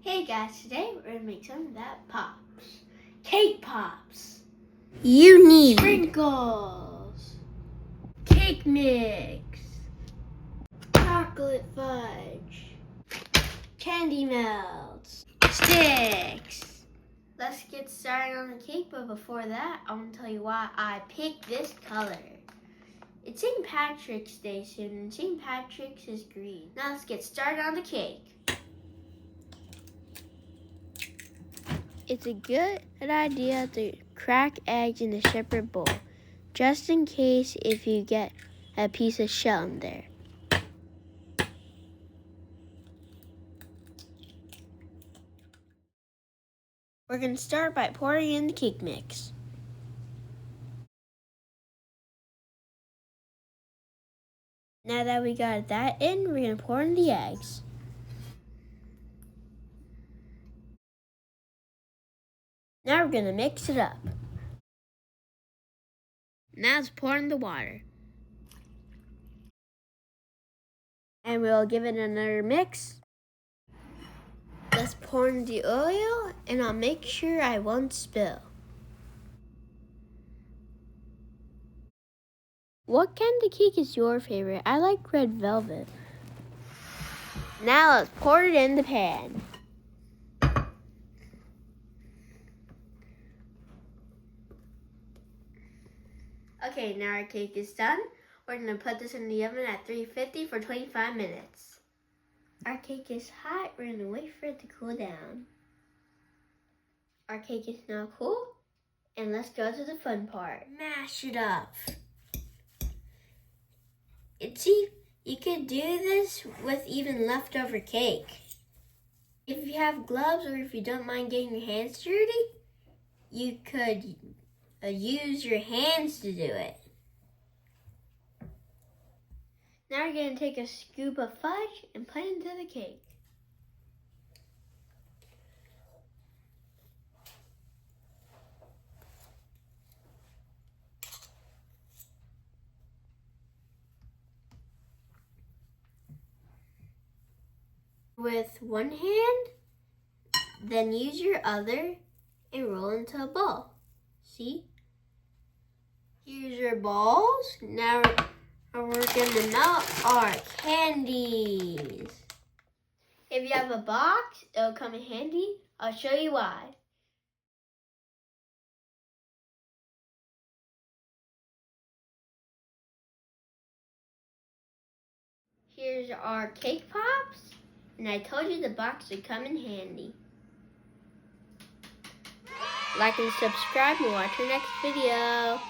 Hey guys, today we're going to make something that pops. Cake pops. You need Sprinkles. Cake mix. Chocolate fudge. Candy melts. Sticks. Let's get started on the cake, but before that, I want to tell you why I picked this color. It's St. Patrick's Day soon, and St. Patrick's is green. Now let's get started on the cake. It's a good idea to crack eggs in a separate bowl, just in case if you get a piece of shell in there. We're going to start by pouring in the cake mix. Now that we got that in, we're going to pour in the eggs. Now we're going to mix it up. Now let's pour in the water. And we'll give it another mix. Let's pour in the oil, and I'll make sure I won't spill. What kind of cake is your favorite? I like red velvet. Now let's pour it in the pan. Okay, now our cake is done. We're going to put this in the oven at 350 for 25 minutes. Our cake is hot. We're going to wait for it to cool down. Our cake is now cool. And let's go to the fun part. Mash it up. You could do this with even leftover cake. If you have gloves or if you don't mind getting your hands dirty, you could use your hands to do it. Now we're going to take a scoop of fudge and put it into the cake. With one hand, then use your other and roll into a ball. See? Here's your balls. Now we're going to melt our candies. If you have a box, it'll come in handy. I'll show you why. Here's our cake pops. And I told you the box would come in handy. Like and subscribe and watch our next video.